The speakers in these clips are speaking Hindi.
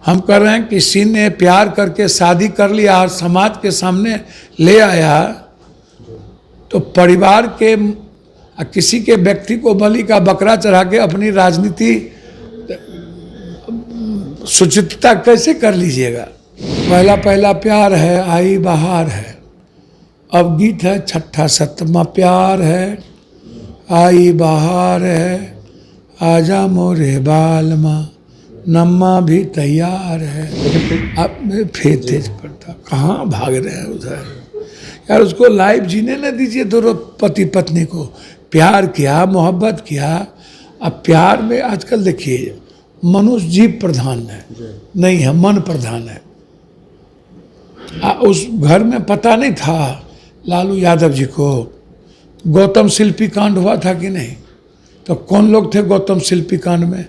हम कर रहे हैं, किसी ने प्यार करके शादी कर लिया और समाज के सामने ले आया तो परिवार के किसी के व्यक्ति को बलि का बकरा चढ़ा के अपनी राजनीति सुचितता कैसे कर लीजिएगा। पहला पहला प्यार है आई बहार है, अब गीत है छठा सतमा प्यार है आई बहार है, आजा मोरे बालमा नम्मा भी तैयार है। अब फिर तेज पड़ता कहाँ भाग रहे हैं उधर यार, उसको लाइव जीने न दीजिए दोनों पति पत्नी को। प्यार किया, मोहब्बत किया। अब प्यार में आजकल देखिए मनुष्य जीव प्रधान है नहीं है, मन प्रधान है। उस घर में पता नहीं था लालू यादव जी को गौतम शिल्पी कांड हुआ था कि नहीं, तो कौन लोग थे गौतम शिल्पी कांड में।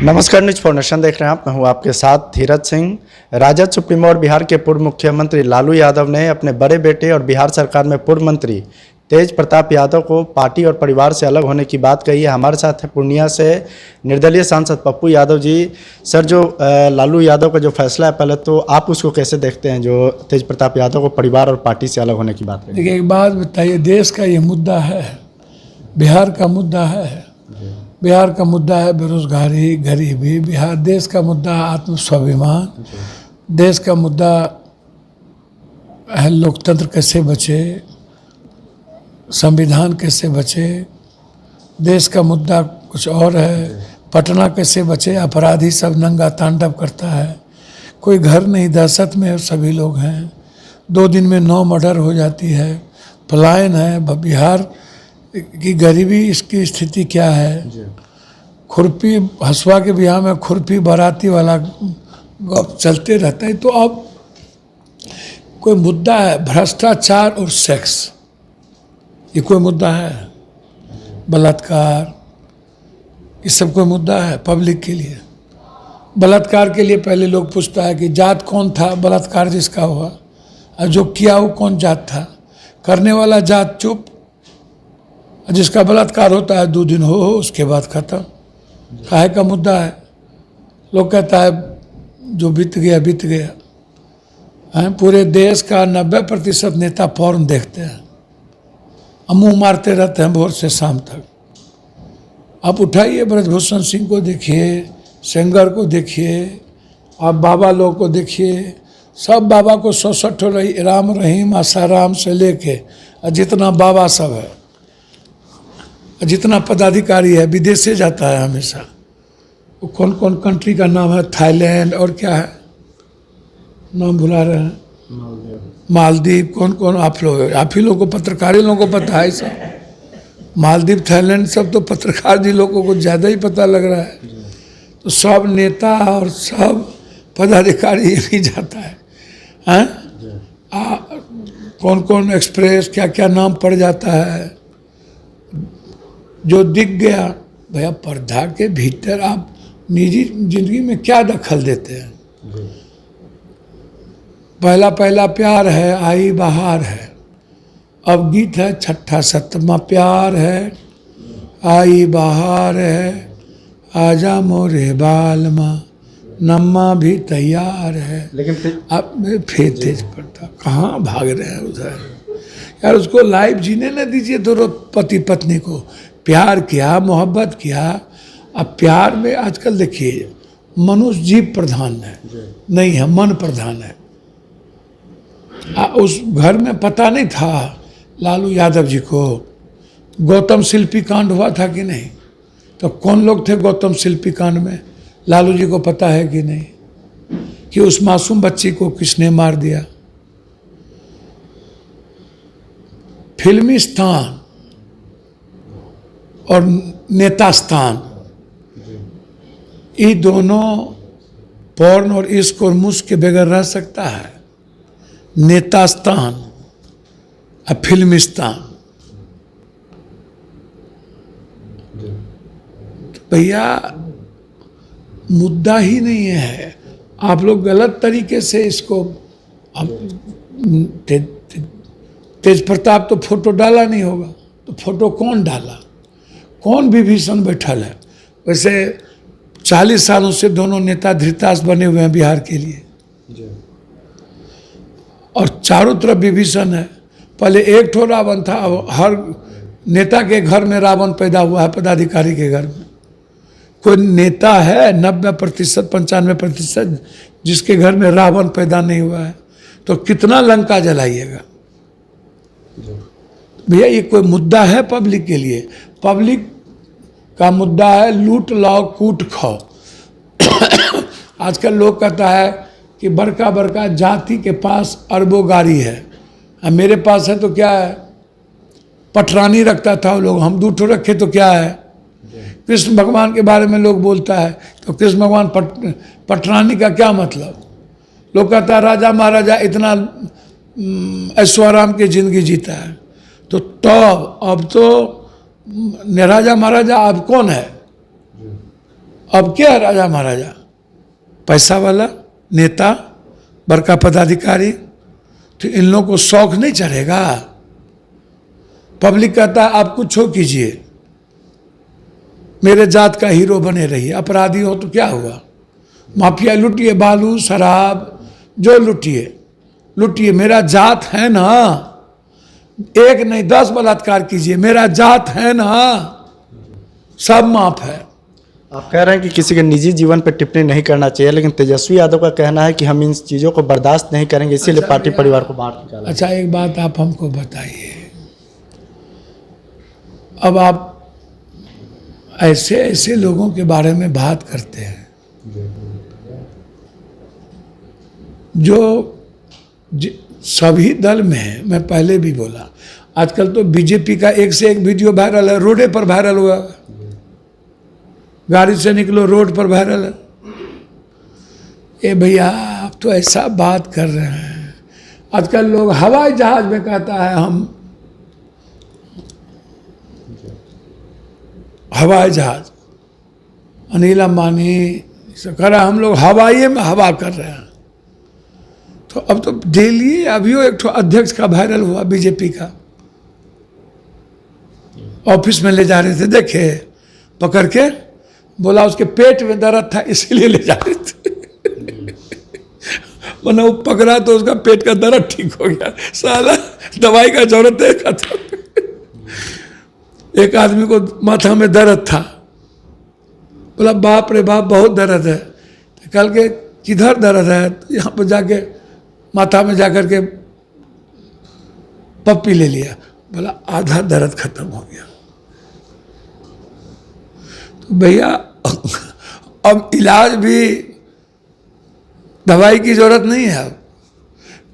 नमस्कार, न्यूज फॉर नेशन देख रहे हैं आप। मैं हूं आपके साथ धीरज सिंह। राजद सुप्रीमो और बिहार के पूर्व मुख्यमंत्री लालू यादव ने अपने बड़े बेटे और बिहार सरकार में पूर्व मंत्री तेज प्रताप यादव को पार्टी और परिवार से अलग होने की बात कही है। हमारे साथ है पूर्णिया से निर्दलीय सांसद पप्पू यादव जी। सर, जो लालू यादव का जो फैसला है, पहले तो आप उसको कैसे देखते हैं जो तेज प्रताप यादव को परिवार और पार्टी से अलग होने की बात कही? देखिए, एक बात बताइए, देश का ये मुद्दा है, बिहार का मुद्दा है। बिहार का मुद्दा है बेरोजगारी, गरीबी। बिहार देश का मुद्दा आत्म स्वाभिमान। देश का मुद्दा है लोकतंत्र कैसे बचे, संविधान कैसे बचे। देश का मुद्दा कुछ और है, पटना कैसे बचे। अपराधी सब नंगा तांडव करता है, कोई घर नहीं, दहशत में सभी लोग हैं। 2 दिन में 9 मर्डर हो जाती है, पलायन है। बिहार की गरीबी, इसकी स्थिति क्या है। खुरपी, हसुआ के बिहार में खुरपी बाराती वाला चलते रहता है। तो अब कोई मुद्दा है भ्रष्टाचार और सेक्स, ये कोई मुद्दा है। बलात्कार, ये सब कोई मुद्दा है पब्लिक के लिए। बलात्कार के लिए पहले लोग पूछता है कि जात कौन था बलात्कार जिसका हुआ, और जो किया वो कौन जात था। करने वाला जात चुप, जिसका बलात्कार होता है 2 दिन हो उसके बाद खत्म। काहे का मुद्दा है। लोग कहता है जो बीत गया बीत गया है। पूरे देश का 90% नेता पॉर्न देखते हैं, मुंह मारते रहते हैं भोर से शाम तक। आप उठाइए, ब्रजभूषण सिंह को देखिए, सेंगर को देखिए, आप बाबा लोग को देखिए। सब बाबा को 66 राम रहीम आसाराम से लेके जितना बाबा सब है, जितना पदाधिकारी है, विदेश से जाता है हमेशा। वो कौन कौन कंट्री का नाम है, थाईलैंड और क्या है नाम भुला रहे हैं, मालदीव। कौन कौन आप ही लोगों को, पत्रकारी लोगों को पता है सब। मालदीव, थाईलैंड सब तो पत्रकार जी लोगों को ज़्यादा ही पता लग रहा है। तो सब नेता और सब पदाधिकारी भी जाता है। कौन कौन एक्सप्रेस, क्या क्या नाम पड़ जाता है। जो दिख गया भैया, पर्दा के भीतर आप निजी जिंदगी में क्या दखल देते हैं। पहला पहला प्यार है आई बहार है, अब गीत है छठा सतमा प्यार है आई बहार है, आजा मोरे बालमा नम्मा भी तैयार है। लेकिन अब फिर तेज पड़ता कहाँ भाग रहे हैं उधर यार, उसको लाइव जीने न दीजिए दोनों पति पत्नी को। प्यार किया, मोहब्बत किया। अब प्यार में आजकल देखिए मनुष्य जीव प्रधान है नहीं है, मन प्रधान है। उस घर में पता नहीं था लालू यादव जी को गौतम शिल्पी कांड हुआ था कि नहीं, तो कौन लोग थे गौतम शिल्पी कांड में। लालू जी को पता है कि नहीं कि उस मासूम बच्ची को किसने मार दिया। फिल्मी स्थान और नेता स्थान, ये दोनों पॉर्न और इश्क और मुश्क के बगैर रह सकता है। नेता स्थान और फिल्मिस्तान, तो भैया मुद्दा ही नहीं है। आप लोग गलत तरीके से इसको, तेज प्रताप तो फोटो डाला नहीं होगा, तो फोटो कौन डाला, कौन विभीषण बैठल है। वैसे 40 सालों से दोनों नेता धृतराष्ट्र बने हुए हैं बिहार के लिए, और चारों तरफ विभीषण है। पहले एक ठो रावण था, अब हर नेता के घर में रावण पैदा हुआ है, पदाधिकारी के घर में। कोई नेता है 90% 95% जिसके घर में रावण पैदा नहीं हुआ है, तो कितना लंका जलाइएगा भैया। ये कोई मुद्दा है पब्लिक के लिए? पब्लिक का मुद्दा है लूट लाओ कूट खाओ। आजकल लोग कहता है कि बड़का बड़का जाति के पास अरबों गाड़ी है, अब मेरे पास है तो क्या है? पटरानी रखता था वो लोग, हम 2 ठो रखे तो क्या है? कृष्ण भगवान के बारे में लोग बोलता है तो कृष्ण भगवान पटरानी का क्या मतलब? लोग कहता है राजा महाराजा इतना ऐश्वर्याराम की जिंदगी जीता है, तो तब अब तो राजा महाराजा अब कौन है? अब क्या है राजा महाराजा? पैसा वाला नेता, बड़का पदाधिकारी। तो इन लोगों को शौक नहीं चढ़ेगा? पब्लिक कहता है आप कुछ हो कीजिए, मेरे जात का हीरो बने रहिए, अपराधी हो तो क्या हुआ? माफिया लुटिए, बालू शराब जो लुटिए, मेरा जात है ना। 1 नहीं 10 बलात्कार कीजिए, मेरा जात है ना, सब माफ है। आप कह रहे हैं कि किसी के निजी जीवन पर टिप्पणी नहीं करना चाहिए, लेकिन तेजस्वी यादव का कहना है कि हम इन चीज़ों को बर्दाश्त नहीं करेंगे, इसीलिए पार्टी परिवार को बाहर निकाला। अच्छा, एक बात आप हमको बताइए, अब आप ऐसे ऐसे लोगों के बारे में बात करते हैं जो सभी दल में है। मैं पहले भी बोला, आजकल तो बीजेपी का एक से एक वीडियो वायरल है, रोडे पर वायरल हुआ, गाड़ी से निकलो रोड पर वायरल है। ए भैया आप तो ऐसा बात कर रहे हैं। आजकल लोग हवाई जहाज में कहता है हम हवाई जहाज, अनिल अंबानी कह रहा हम लोग हवाई में हवा कर रहे हैं। तो अब तो डेली अभी एक ठो अध्यक्ष का वायरल हुआ बीजेपी का, ऑफिस में ले जा रहे थे, देखे पकड़ के, बोला उसके पेट में दर्द था इसीलिए ले जा रहे थे। वरना वो पकड़ा तो उसका पेट का दर्द ठीक हो गया, साला दवाई का जरूरत है खत्म। एक आदमी को माथा में दर्द था, बोला बाप रे बाप बहुत दर्द है। तो कल के किधर दर्द है? तो यहाँ पर जाके माथा में जाकर के पप्पी ले लिया, बोला आधा दर्द खत्म हो गया। तो भैया अब इलाज भी दवाई की जरूरत नहीं है। अब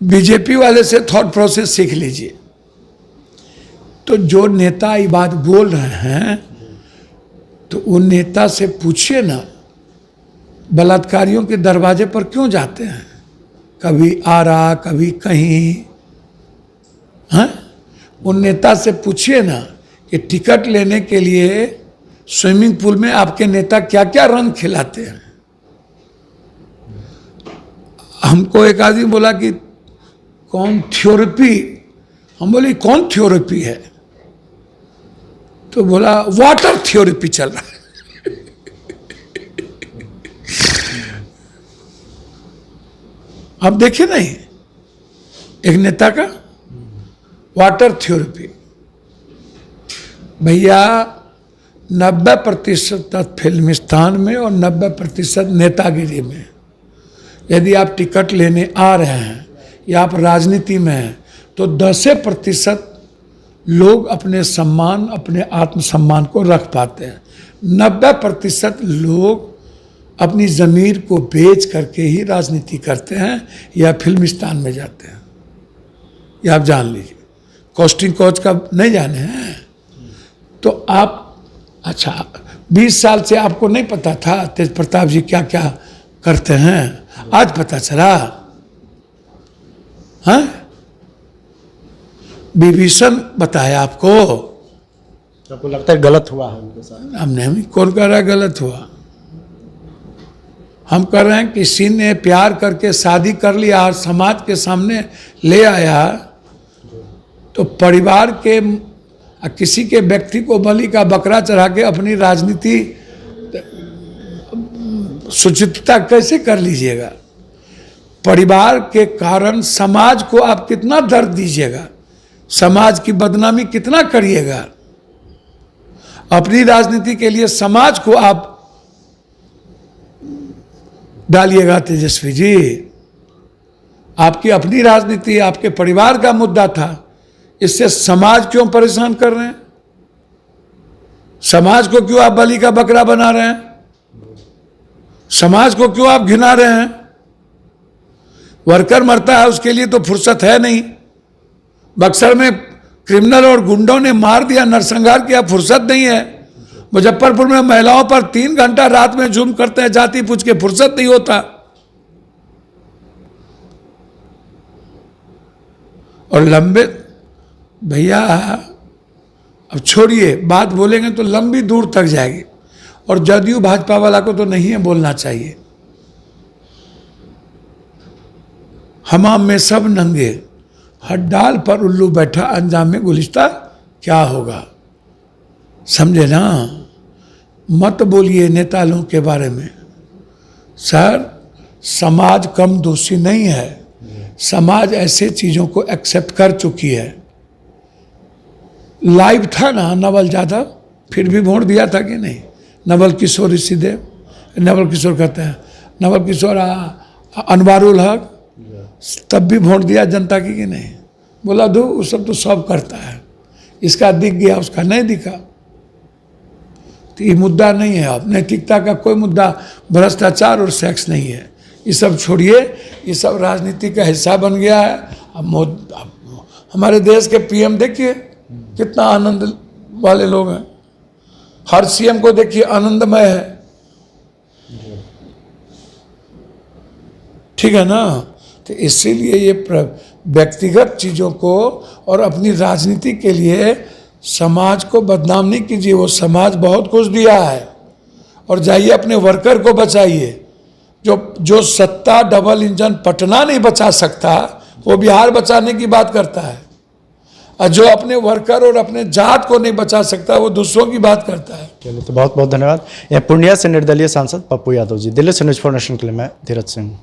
बीजेपी वाले से थॉट प्रोसेस सीख लीजिए। तो जो नेता ये बात बोल रहे हैं तो उन नेता से पूछिए ना, बलात्कारियों के दरवाजे पर क्यों जाते हैं? कभी आरा कभी कहीं, हाँ? उन नेता से पूछिए ना कि टिकट लेने के लिए स्विमिंग पूल में आपके नेता क्या क्या रंग खिलाते हैं। हमको एक आदमी बोला कि कौन थ्योरेपी, हम बोले कौन थ्योरेपी है? तो बोला वाटर थ्योरेपी चल रहा है। आप देखिए नहीं, एक नेता का वाटर थ्योरेपी। भैया 90% फिल्मिस्तान में और 90% नेतागिरी में, यदि आप टिकट लेने आ रहे हैं या आप राजनीति में हैं तो 10% लोग अपने सम्मान, अपने आत्मसम्मान को रख पाते हैं। 90% लोग अपनी ज़मीर को बेच करके ही राजनीति करते हैं या फिल्मिस्तान में जाते हैं। ये आप जान लीजिए। कॉस्टिंग कोच का नहीं जाने हैं तो आप, अच्छा 20 साल से आपको नहीं पता था तेज प्रताप जी क्या क्या करते हैं, आज पता चला? हाँ, विभीषण बताया आपको। आपको लगता है गलत हुआ है उनके साथ? हम नहीं, कौन कह रहा है गलत हुआ? हम कह रहे हैं किसी ने प्यार करके शादी कर लिया और समाज के सामने ले आया तो परिवार के किसी के व्यक्ति को बलि का बकरा चढ़ा के अपनी राजनीति सुचिता कैसे कर लीजिएगा? परिवार के कारण समाज को आप कितना दर्द दीजिएगा, समाज की बदनामी कितना करिएगा? अपनी राजनीति के लिए समाज को आप डालिएगा। तेजस्वी जी, आपकी अपनी राजनीति, आपके परिवार का मुद्दा था, इससे समाज क्यों परेशान कर रहे हैं? समाज को क्यों आप बलि का बकरा बना रहे हैं? समाज को क्यों आप घिना रहे हैं? वर्कर मरता है उसके लिए तो फुर्सत है नहीं। बक्सर में क्रिमिनल और गुंडों ने मार दिया, नरसंहार किया, फुर्सत नहीं है। मुजफ्फरपुर में महिलाओं पर 3 घंटा रात में जुल्म करते हैं, जाति पूछ के, फुर्सत नहीं होता। और लंबे भैया, अब छोड़िए, बात बोलेंगे तो लंबी दूर तक जाएगी। और जदयू भाजपा वाला को तो नहीं है बोलना चाहिए। हमाम में सब नंगे, हर डाल पर उल्लू बैठा, अंजाम में गुलिस्ता क्या होगा? समझे ना? मत बोलिए नेता लोगों के बारे में। सर, समाज कम दोषी नहीं है, समाज ऐसे चीजों को एक्सेप्ट कर चुकी है। लाइव था ना नवल यादव, फिर भी वोट दिया था कि नहीं? नवल किशोर ऋषिदेव, नवल किशोर कहते हैं, नवल किशोर अनवारुल हक, तब भी वोट दिया जनता की कि नहीं? बोला दो, वो सब तो सब करता है, इसका दिख गया, उसका नहीं दिखा। तो ये मुद्दा नहीं है। अब नैतिकता का कोई मुद्दा भ्रष्टाचार और सेक्स नहीं है। ये सब छोड़िए, ये सब राजनीति का हिस्सा बन गया है। अब हमारे देश के पीएम देखिए कितना आनंद वाले लोग हैं, हर सीएम को देखिए आनंदमय है। ठीक है ना? तो इसीलिए ये व्यक्तिगत चीज़ों को और अपनी राजनीति के लिए समाज को बदनाम नहीं कीजिए। वो समाज बहुत कुछ दिया है। और जाइए अपने वर्कर को बचाइए। जो सत्ता डबल इंजन पटना नहीं बचा सकता, वो बिहार बचाने की बात करता है। और जो अपने वर्कर और अपने जात को नहीं बचा सकता, वो दूसरों की बात करता है। चलिए, तो बहुत बहुत धन्यवाद। पूर्णिया से निर्दलीय सांसद पप्पू यादव जी। दिल्ली से न्यूज़ 4 नेशन के लिए मैं धीरज सिंह।